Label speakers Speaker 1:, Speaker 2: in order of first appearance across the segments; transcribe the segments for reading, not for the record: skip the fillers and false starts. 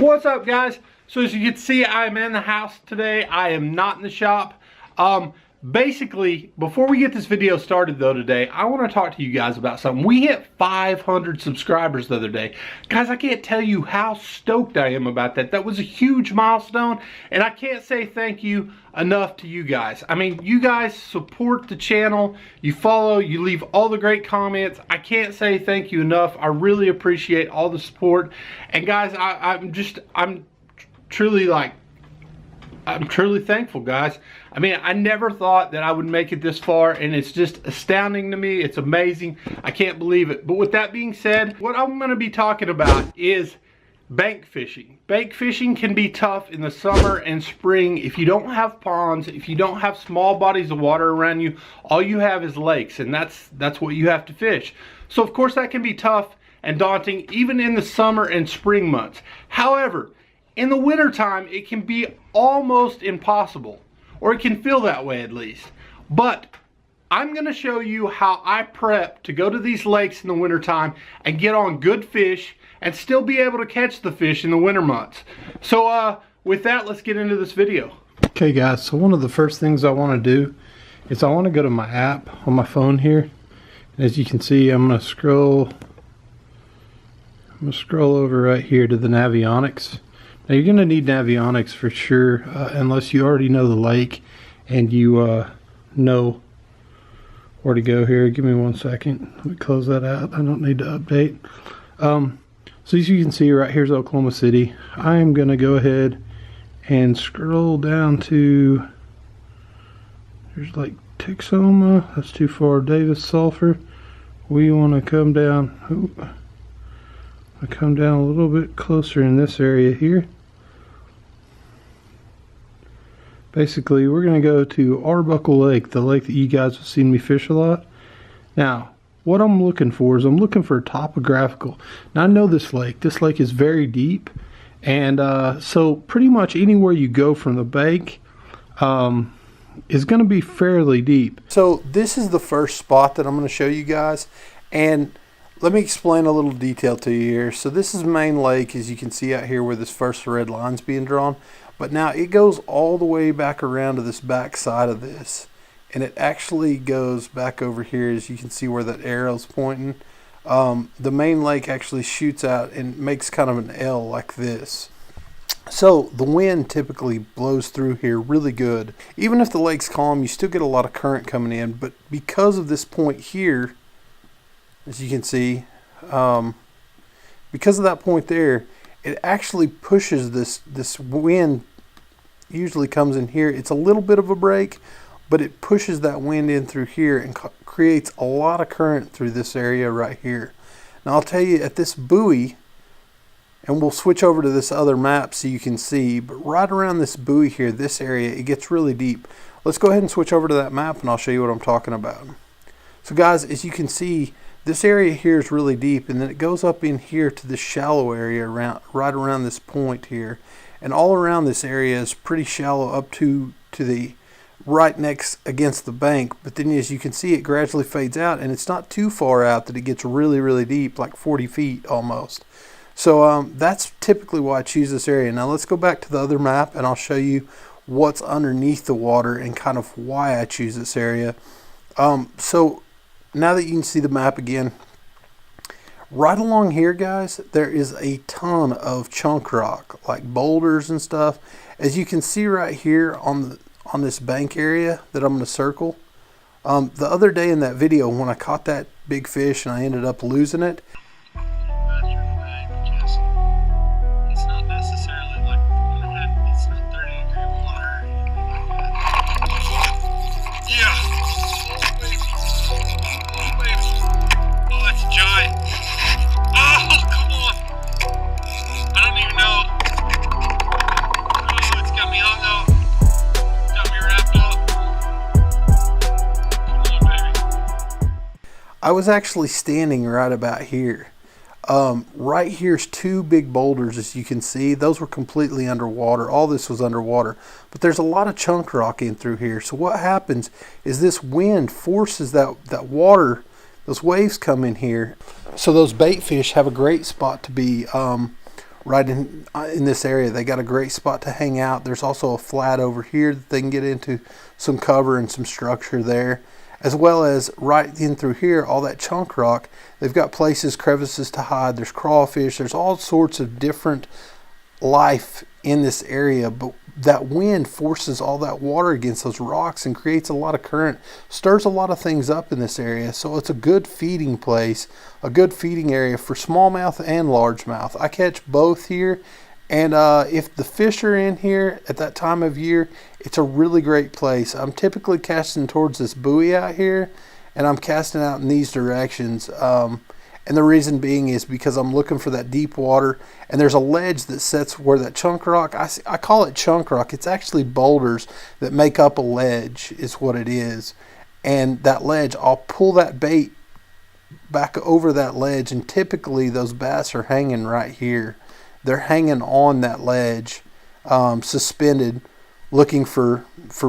Speaker 1: What's up, guys? So as you can see, I'm in the house today. I am not in the shop. Basically, before we get this video started though today, I want to talk to you guys about something. We hit 500 subscribers the other day. Guys, I can't tell you how stoked I am about that. That was a huge milestone, and I can't say thank you enough to you guys. I mean, you guys support the channel, you follow, you leave all the great comments. I can't say thank you enough. I really appreciate all the support. And guys, I'm truly thankful, guys. I mean, I never thought that I would make it this far, and it's just astounding to me. It's amazing. I can't believe it. But with that being said, what I'm going to be talking about is bank fishing. Bank fishing can be tough in the summer and spring if you don't have ponds, if you don't have small bodies of water around you. All you have is lakes, and that's what you have to fish. So of course that can be tough and daunting even in the summer and spring months. However, in the winter time, it can be almost impossible, or it can feel that way at least. But I'm going to show you how I prep to go to these lakes in the winter time and get on good fish and still be able to catch the fish in the winter months. So with that, let's get into this video. Okay guys, so one of the first things I want to do is I want to go to my app on my phone here. And as you can see, I'm going to scroll over right here to the Navionics. Now you're going to need Navionics for sure, unless you already know the lake and you know where to go here. Give me 1 second. Let me close that out. I don't need to update. So as you can see, right here's Oklahoma City. I am going to go ahead and scroll down to, there's like Texoma. That's too far. Davis, Sulphur. We want to come down. Ooh. I come down a little bit closer in this area here. Basically, we're going to go to Arbuckle Lake, the lake that you guys have seen me fish a lot. Now, what I'm looking for is I'm looking for topographical. Now, I know this lake. This lake is very deep, and so pretty much anywhere you go from the bank is going to be fairly deep. So this is the first spot that I'm going to show you guys, and let me explain a little detail to you here. So this is Main Lake, as you can see out here where this first red line's being drawn. But now it goes all the way back around to this back side of this. And it actually goes back over here, as you can see where that arrow's pointing. The Main Lake actually shoots out and makes kind of an L like this. So the wind typically blows through here really good. Even if the lake's calm, you still get a lot of current coming in. But because of this point here, as you can see, because of that point there, it actually pushes this wind. Usually comes in here. It's a little bit of a break, but it pushes that wind in through here and creates a lot of current through this area right here. Now I'll tell you, at this buoy, and we'll switch over to this other map so you can see, but right around this buoy here, this area, it gets really deep. Let's go ahead and switch over to that map and I'll show you what I'm talking about. So guys, as you can see, this area here is really deep, and then it goes up in here to this shallow area right around this point here. And all around this area is pretty shallow up to the right next against the bank. But then as you can see, it gradually fades out, and it's not too far out that it gets really, really deep, like 40 feet almost. So that's typically why I choose this area. Now let's go back to the other map, and I'll show you what's underneath the water and kind of why I choose this area. So now that you can see the map again, right along here, guys, there is a ton of chunk rock, like boulders and stuff. As you can see right here on this bank area that I'm going to circle. The other day in that video when I caught that big fish and I ended up losing it, I was actually standing right about here. Right here's two big boulders, as you can see. Those were completely underwater. All this was underwater. But there's a lot of chunk rock in through here. So what happens is this wind forces that water, those waves come in here. So those bait fish have a great spot to be right in this area. They got a great spot to hang out. There's also a flat over here that they can get into some cover and some structure there, as well as right in through here, all that chunk rock. They've got places, crevices to hide. There's crawfish. There's all sorts of different life in this area, but that wind forces all that water against those rocks and creates a lot of current, stirs a lot of things up in this area. So it's a good feeding place, a good feeding area for smallmouth and largemouth. I catch both here, and if the fish are in here at that time of year, it's a really great place. I'm typically casting towards this buoy out here, and I'm casting out in these directions. And the reason being is because I'm looking for that deep water, and there's a ledge that sits where that chunk rock, I call it chunk rock. It's actually boulders that make up a ledge is what it is. And that ledge, I'll pull that bait back over that ledge, and typically those bass are hanging right here. They're hanging on that ledge, suspended, looking for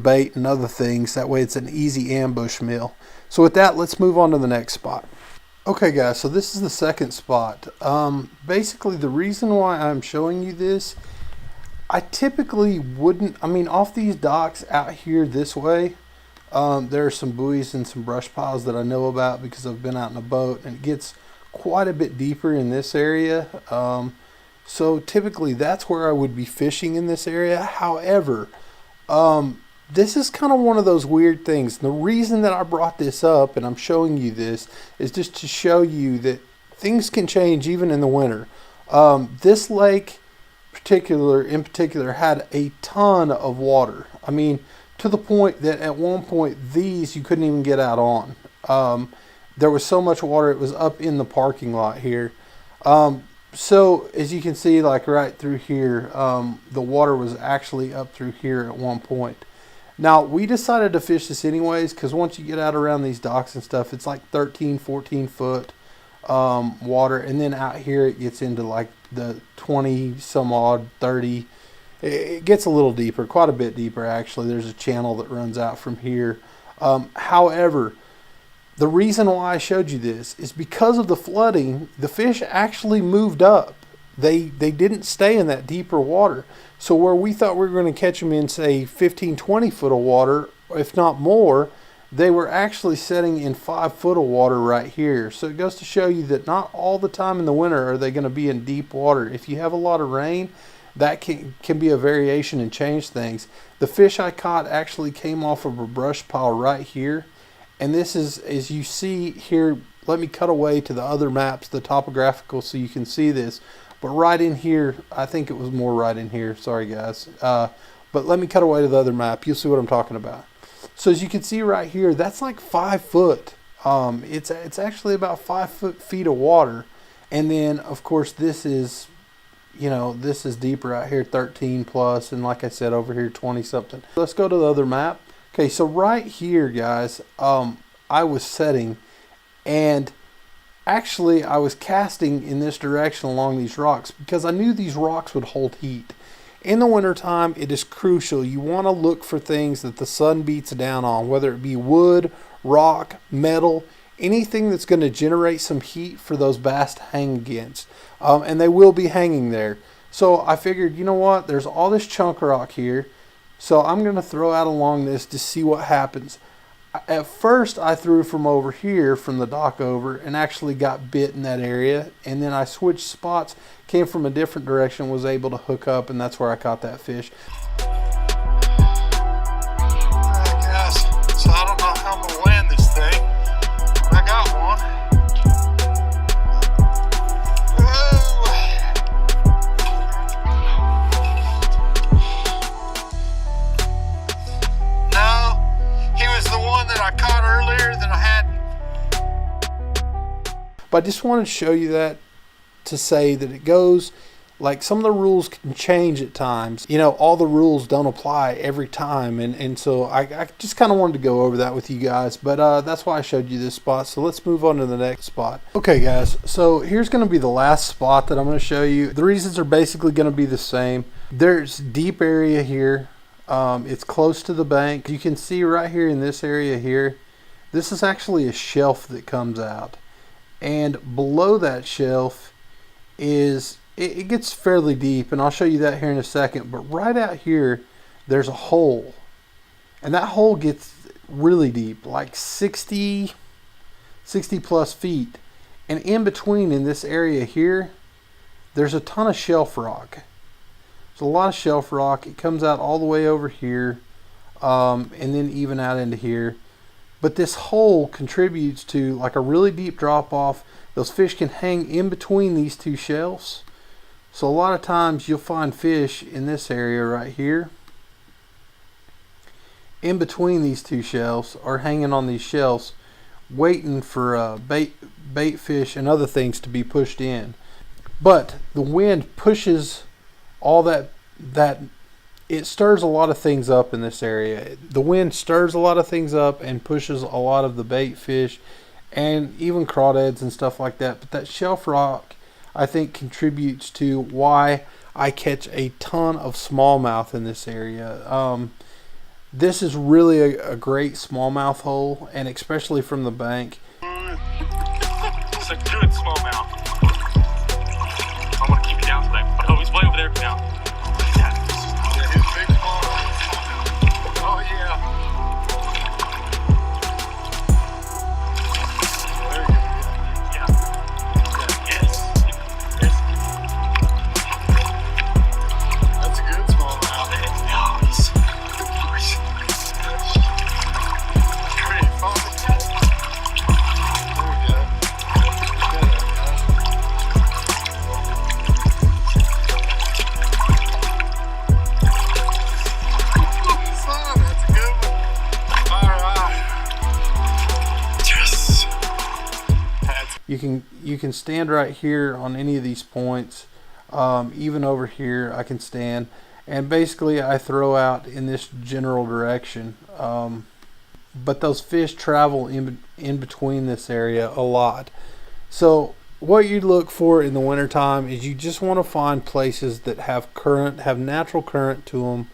Speaker 1: bait and other things. That way it's an easy ambush meal. So with that, let's move on to the next spot. Okay guys, so this is the second spot. Basically the reason why I'm showing you this, I typically wouldn't, off these docks out here this way, there are some buoys and some brush piles that I know about because I've been out in a boat, and it gets quite a bit deeper in this area. So typically that's where I would be fishing in this area. However, this is kind of one of those weird things. The reason that I brought this up and I'm showing you this is just to show you that things can change even in the winter. This lake in particular had a ton of water. To the point that at one point these you couldn't even get out on. There was so much water it was up in the parking lot here. So as you can see, like right through here, the water was actually up through here at one point. Now, we decided to fish this anyways because once you get out around these docks and stuff, it's like 13, 14 foot water. And then out here, it gets into like the 20 some odd, 30. It gets a little deeper, quite a bit deeper actually. There's a channel that runs out from here. However, the reason why I showed you this is because of the flooding, the fish actually moved up. They didn't stay in that deeper water. So where we thought we were going to catch them in, say, 15, 20 foot of water, if not more, they were actually setting in 5 foot of water right here. So it goes to show you that not all the time in the winter are they going to be in deep water. If you have a lot of rain, that can be a variation and change things. The fish I caught actually came off of a brush pile right here. And this is, as you see here, let me cut away to the other maps, the topographical, so you can see this. But right in here, I think it was more right in here. Sorry, guys. But let me cut away to the other map. You'll see what I'm talking about. So as you can see right here, that's like 5 foot. It's actually about 5 feet of water. And then, of course, this is, this is deeper out here, 13 plus. And like I said, over here, 20 something. Let's go to the other map. Okay, so right here, guys, I was setting, and actually I was casting in this direction along these rocks because I knew these rocks would hold heat. In the wintertime, it is crucial. You want to look for things that the sun beats down on, whether it be wood, rock, metal, anything that's going to generate some heat for those bass to hang against. And they will be hanging there. So I figured, you know what, there's all this chunk rock here. So I'm going to throw out along this to see what happens. At first I threw from over here, from the dock over, and actually got bit in that area. And then I switched spots, came from a different direction, was able to hook up, and that's where I caught that fish.
Speaker 2: Alright guys, so I don't know how I'm going to land this thing. I got one. That I caught earlier that I hadn't.
Speaker 1: But I just wanted to show you that to say that it goes, like, some of the rules can change at times. All the rules don't apply every time. And so I just kind of wanted to go over that with you guys. But that's why I showed you this spot. So let's move on to the next spot. Okay, guys. So here's going to be the last spot that I'm going to show you. The reasons are basically going to be the same. There's deep area here. It's close to the bank. You can see right here in this area here, this is actually a shelf that comes out. And below that shelf is it gets fairly deep, and I'll show you that here in a second. But right out here, there's a hole, and that hole gets really deep, like 60 plus feet. And in between, in this area here, there's a ton of shelf rock. There's a lot of shelf rock. It comes out all the way over here, and then even out into here. But this hole contributes to like a really deep drop off. Those fish can hang in between these two shelves. So a lot of times you'll find fish in this area right here, in between these two shelves, or hanging on these shelves, waiting for bait fish and other things to be pushed in. But the wind pushes all that it stirs a lot of things up in this area. The wind stirs a lot of things up and pushes a lot of the bait fish and even crawdads and stuff like that. But that shelf rock, I think, contributes to why I catch a ton of smallmouth in this area. This is really a great smallmouth hole, and especially from the bank.
Speaker 3: It's a good smallmouth. I want to keep it down today, but he's way over there now.
Speaker 2: Oh yeah. There you go.
Speaker 3: Yeah. Yes. Yes.
Speaker 2: That's a good smallmouth.
Speaker 3: Oh, he's
Speaker 2: Pretty fun. There we go. Son, that's a good one. All right. Yes.
Speaker 1: You can stand right here on any of these points. Even over here I can stand, and basically I throw out in this general direction. But those fish travel in between this area a lot. So what you look for in the wintertime is you just want to find places that have current, have natural current to them,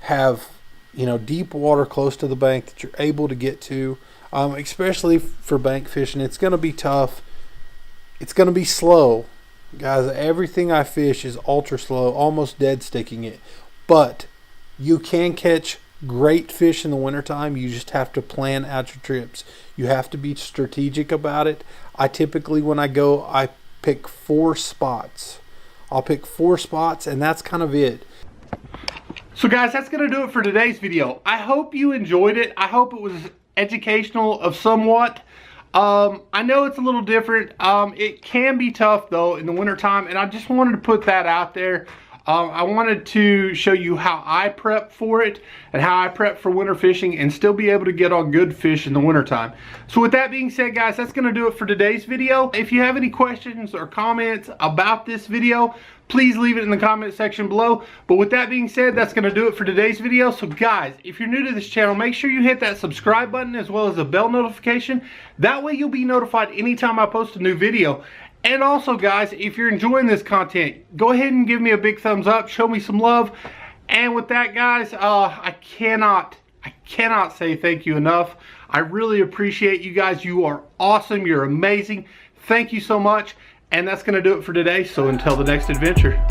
Speaker 1: have deep water close to the bank that you're able to get to, especially for bank fishing. It's going to be tough. It's going to be slow, guys. Everything I fish is ultra slow, almost dead sticking it. But you can catch great fish in the wintertime. You just have to plan out your trips. You have to be strategic about it. I typically, when I go, I pick 4 spots. I'll pick 4 spots, and that's kind of it. So guys, that's going to do it for today's video. I hope you enjoyed it. I hope it was educational of somewhat. I know it's a little different. It can be tough though in the wintertime, and I just wanted to put that out there. I wanted to show you how I prep for it and how I prep for winter fishing and still be able to get on good fish in the wintertime. So with that being said, guys, that's going to do it for today's video. If you have any questions or comments about this video, please leave it in the comment section below. But with that being said, that's going to do it for today's video. So guys, if you're new to this channel, make sure you hit that subscribe button as well as the bell notification. That way you'll be notified anytime I post a new video. And also guys, if you're enjoying this content, go ahead and give me a big thumbs up, show me some love. And with that guys, I cannot say thank you enough. I really appreciate you guys. You are awesome, you're amazing. Thank you so much. And that's going to do it for today. So until the next adventure.